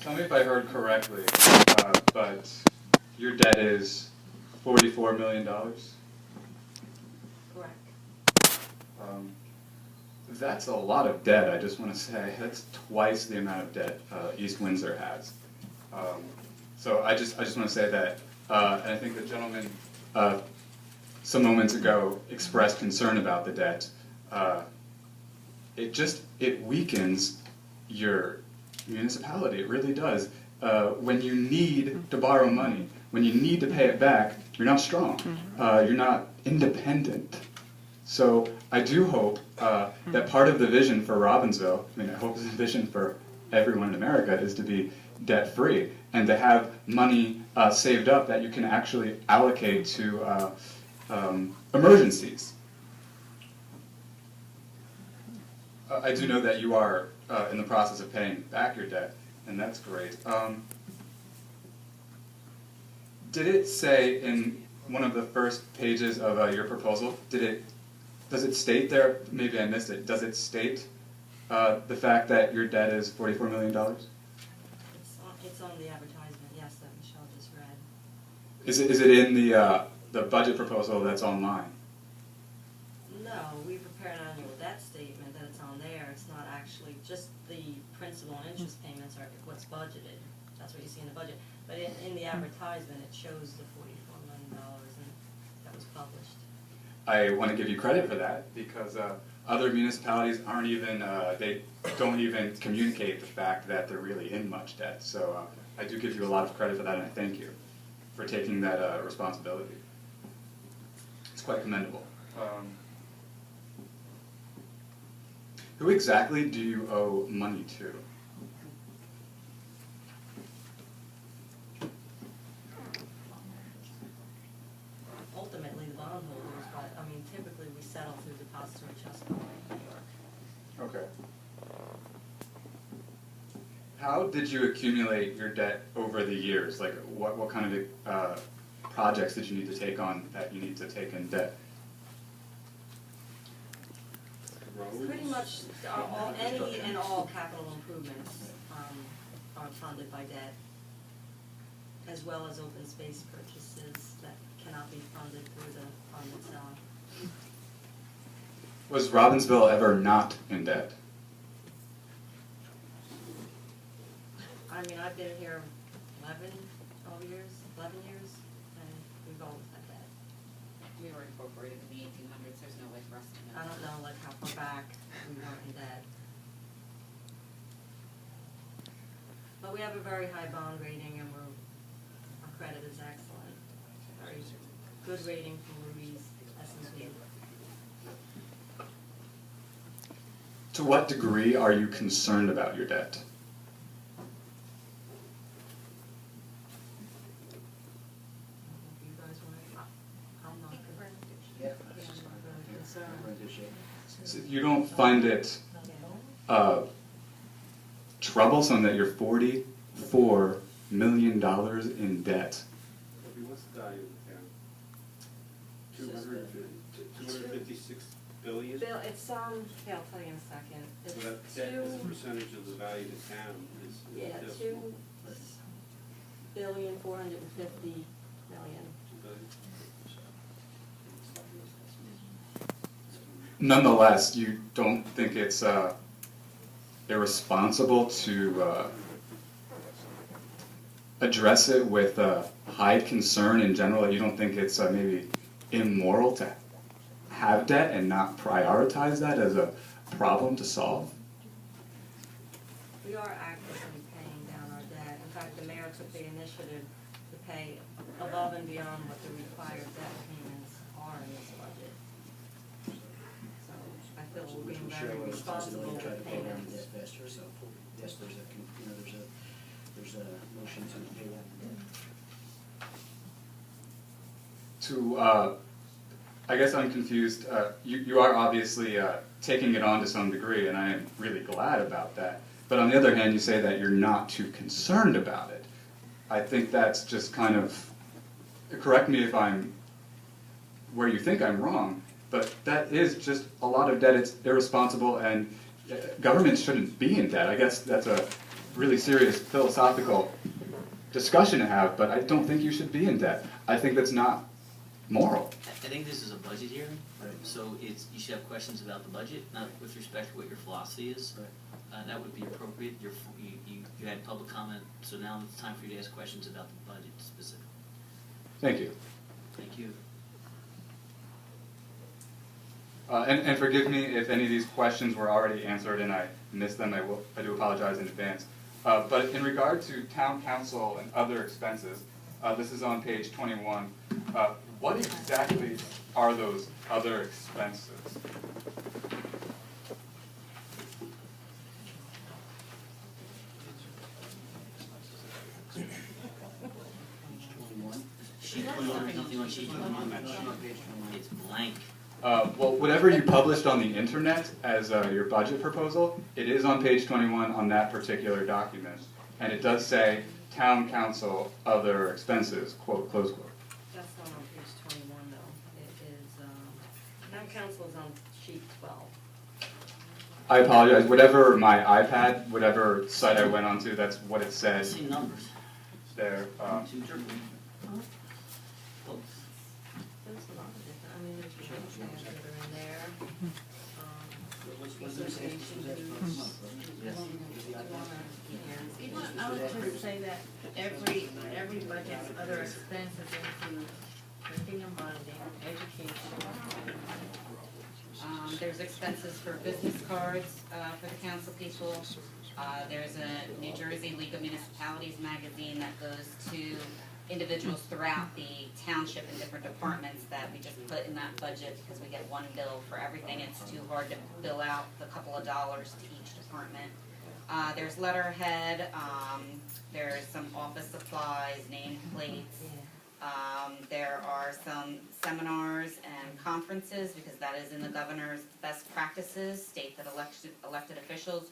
Tell me if I heard correctly, but your debt is $44 million? Correct. That's a lot of debt, I just want to say. That's twice the amount of debt East Windsor has. So I just want to say that, and I think the gentleman some moments ago expressed concern about the debt. It weakens your municipality, it really does. When you need to borrow money, when you need to pay it back, you're not strong, you're not independent. So I do hope that part of the vision for Robbinsville, I mean I hope the vision for everyone in America is to be debt-free and to have money saved up that you can actually allocate to emergencies. I do know that you are in the process of paying back your debt, and that's great. Did it say in one of the first pages of your proposal, does it state there, maybe I missed it, does it state the fact that your debt is $44 million? It's on the advertisement, yes, that Michelle just read. Is it in the budget proposal that's online? No, we prepare an annual debt statement that it's on there. It's not actually just the principal and interest payments are what's budgeted. That's what you see in the budget. But in the advertisement, it shows the $44 million and that was published. I want to give you credit for that because other municipalities aren't even, they don't even communicate the fact that they're really in much debt. So I do give you a lot of credit for that, and I thank you for taking that responsibility. It's quite commendable. Who exactly do you owe money to? Ultimately, the bondholders, but I mean, typically we settle through depository trust company in New York. Okay. How did you accumulate your debt over the years? Like, what kind of projects did you need to take on that you need to take in debt? Pretty much any and all capital improvements are funded by debt, as well as open space purchases that cannot be funded through the fund itself. Was Robbinsville ever not in debt? I mean, I've been here 11 years, and we've always had debt. We were incorporated in the 1800s, there's no way for us to know. I don't know like how far back we weren't in debt. But we have a very high bond rating and our credit is excellent. Very good rating from Moody's, S&P. To what degree are you concerned about your debt? You guys want to, I'm not concerned. So you don't find it troublesome that you're $44 million in debt? What's the value of the town? 256 billion? Bill, it's yeah, I'll tell you in a second. It's So that debt as a percentage of the value of the town is yeah, just 2,450,000,000. Nonetheless, you don't think it's irresponsible to address it with high concern in general? You don't think it's maybe immoral to have debt and not prioritize that as a problem to solve? We are actively paying down our debt. In fact, the mayor took the initiative to pay above and beyond what the required debt payments are in this budget. So I feel we're being very responsible with payments. So yes, there's a motion to pay that debt. I guess I'm confused. You are obviously taking it on to some degree, and I am really glad about that. But on the other hand, you say that you're not too concerned about it. I think that's just kind of, correct me if I'm where you think I'm wrong, but that is just a lot of debt. It's irresponsible, and government shouldn't be in debt. I guess that's a really serious philosophical discussion to have, but I don't think you should be in debt. I think that's not moral. I think this is a budget hearing, Right. so it's, you should have questions about the budget, not with respect to what your philosophy is. Right. That would be appropriate. You had public comment, so now it's time for you to ask questions about the budget specifically. Thank you. Thank you. And forgive me if any of these questions were already answered and I missed them. I do apologize in advance. But in regard to town council and other expenses, this is on page 21. What exactly are those other expenses? Sheet 21, nothing on sheet 21. Page 21. It's blank. Well, whatever you published on the internet as your budget proposal, it is on page 21 on that particular document. And it does say town council other expenses, quote, close quote. That's not on page 21 though. It is, town council is on sheet 12. I apologize. Whatever my iPad, whatever site I went onto, that's what it says Same numbers. there. Two triple. Close. There's a lot of different, I mean, there's things that are in there. Was there say, was that for a month, wasn't it? Yes. I would just say that every budget's other expenses include printing and bonding, education. There's expenses for business cards, for the council people. There's a New Jersey League of Municipalities magazine that goes to individuals throughout the township in different departments that we just put in that budget because we get one bill for everything. It's too hard to bill out the couple of dollars to each department. There's letterhead, there's some office supplies, nameplates. There are some seminars and conferences because that is in the governor's best practices, state that elected officials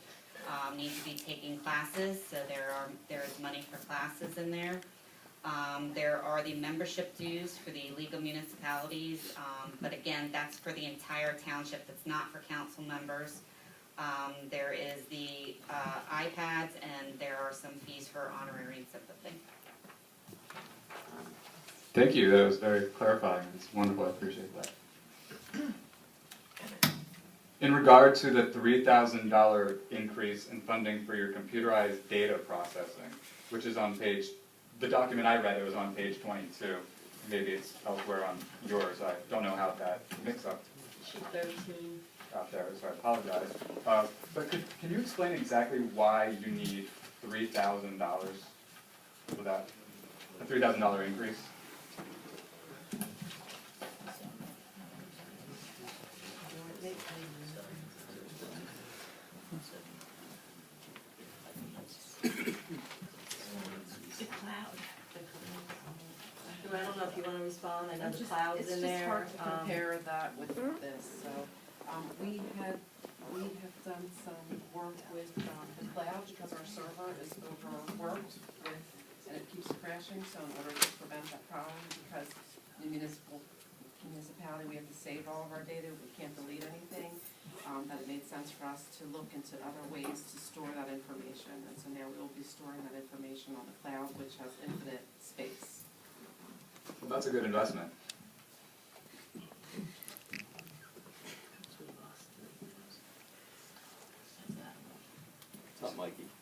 need to be taking classes, so there is money for classes in there. There are the membership dues for the League of Municipalities, but again, that's for the entire township, that's not for council members. There is the iPads, and there are some fees for honorary and sympathy. Thank you. That was very clarifying. It's wonderful. I appreciate that. In regard to the $3,000 increase in funding for your computerized data processing, which is on page, the document I read, it was on page 22. Maybe it's elsewhere on yours. I don't know how that mix-up Sheet 13. out there, so I apologize. But can you explain exactly why you need $3,000 for that, a $3,000 increase? I don't know if you want to respond, I know the cloud's in there. It's just hard to compare that with this, so, we have done some work with, the cloud because our server is overworked with, and it keeps crashing, so in order to prevent that problem, because the municipality, we have to save all of our data, we can't delete anything, that it made sense for us to look into other ways to store that information, and so now we will be storing that information on the cloud, which has infinite space. Well, that's a good investment.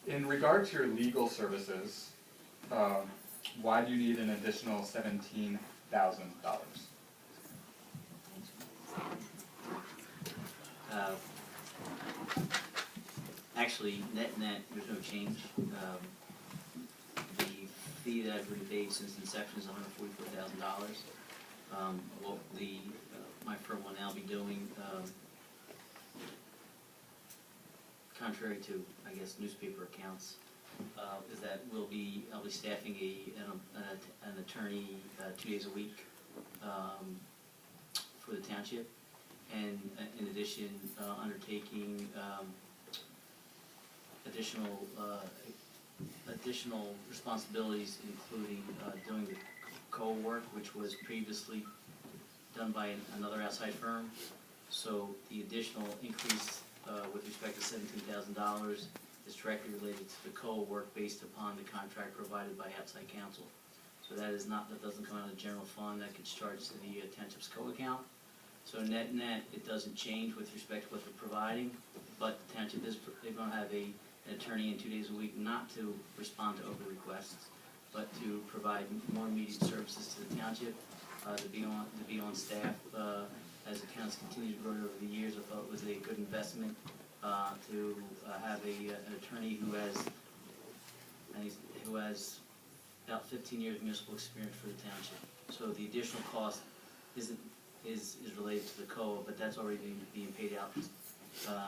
In regard to your legal services, why do you need an additional $17,000? Actually, net, there's no change. The fee that I've been paid since inception is $144,000. What my firm will now be doing, contrary to, I guess, newspaper accounts, is that I'll be staffing an attorney 2 days a week for the township, and in addition, undertaking additional responsibilities, including doing the co-work, which was previously done by another outside firm. So the additional increase with respect to $17,000 is directly related to the COA work based upon the contract provided by outside counsel. So that doesn't come out of the general fund, that gets charged to the township's COA account. So net, it doesn't change with respect to what they're providing, but the township they're gonna have an attorney in 2 days a week not to respond to over requests, but to provide more immediate services to the township, to be on staff. As accounts continue to grow over the years, I thought it was a good investment to have an attorney who has about 15 years of municipal experience for the township. So the additional cost is related to the COA, but that's already being paid out.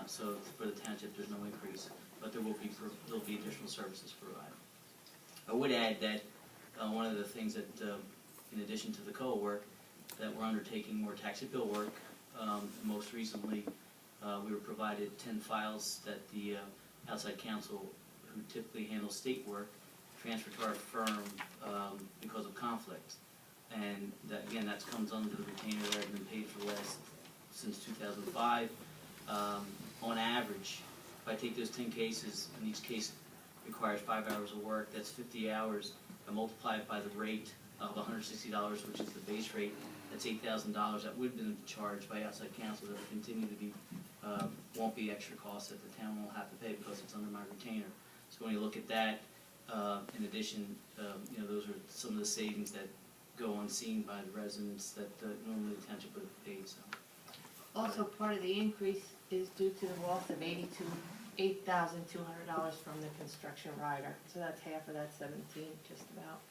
So for the township, there's no increase, but there'll be additional services provided. I would add that one of the things that, in addition to the COA work, that we're undertaking more tax appeal work. Most recently, we were provided 10 files that the outside counsel, who typically handles state work, transferred to our firm because of conflict. And that, again, that comes under the retainer that I've been paid for since 2005. On average, if I take those 10 cases, and each case requires 5 hours of work, that's 50 hours. I multiply it by the rate of $160, which is the base rate, that's $8,000. That would have been charged by outside counsel. That will continue to be, won't be extra costs that the town won't have to pay because it's under my retainer. So when you look at that, in addition, those are some of the savings that go unseen by the residents that normally the township would have paid. So. Also, part of the increase is due to the loss of $8,200 from the construction rider. So that's half of that 17, just about.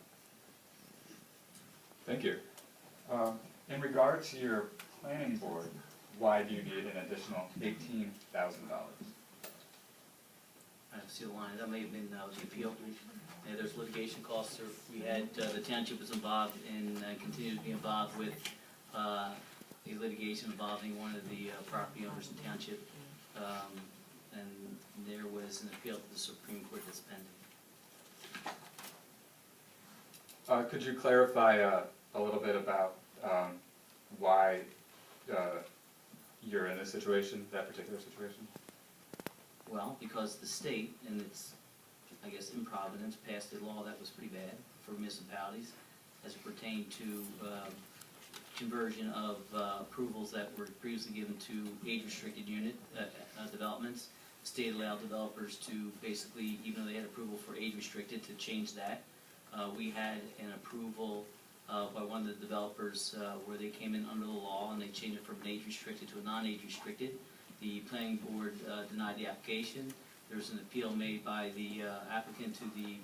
Thank you. In regard to your planning board, why do you need an additional $18,000? I see the line. That may have been the appeal. Yeah, there's litigation costs. We had the township was involved and continues to be involved with a litigation involving one of the property owners in township, and there was an appeal to the Supreme Court that's pending. Could you clarify a little bit about why you're in this situation, that particular situation? Well, because the state, in its, I guess, improvidence, passed a law that was pretty bad for municipalities as it pertained to conversion of approvals that were previously given to age-restricted unit developments. The state allowed developers to basically, even though they had approval for age-restricted, to change that. We had an approval by one of the developers where they came in under the law and they changed it from an age-restricted to a non-age-restricted. The planning board denied the application. There was an appeal made by the applicant to the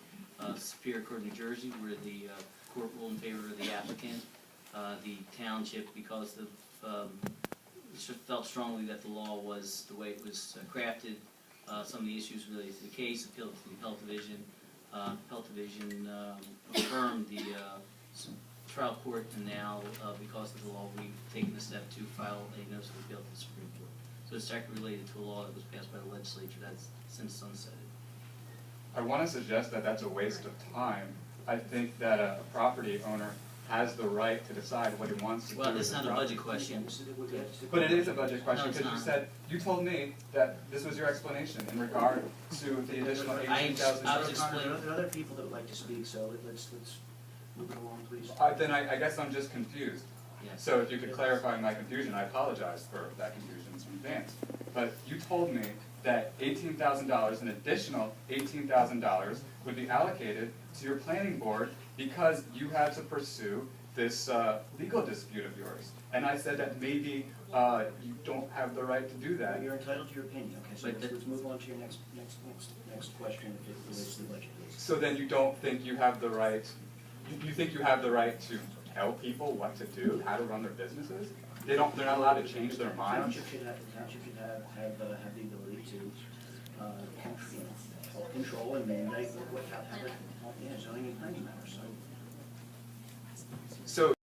Superior Court of New Jersey, where the court ruled in favor of the applicant. The township, because felt strongly that the law was the way it was crafted, some of the issues related to the case, appealed to the appellate division. Appellate division affirmed the trial court, and now, because of the law, we've taken the step to file a notice of appeal to the Supreme Court. So it's directly related to a law that was passed by the legislature that's since sunsetted. I want to suggest that that's a waste of time. I think that a property owner has the right to decide what he wants to do. Well, it's not a budget question. But it is a budget question, No, it's because not. you told me that this was your explanation in regard to the additional $18,000. I was explaining. There are other people that would like to speak, so let's move it along, please. Then I guess I'm just confused. Yes. So if you could clarify my confusion, I apologize for that confusion in advance. But you told me that $18,000, an additional $18,000, would be allocated to your planning board because you had to pursue this legal dispute of yours. And I said that maybe you don't have the right to do that. You're entitled to your opinion, okay, so let's move on to your next question if it relates to the budget, please. So then you don't think you have the right, you think you have the right to tell people what to do, how to run their businesses? They're not allowed to change their The minds? township should have the ability to control and mandate what zoning and planning matters, so. So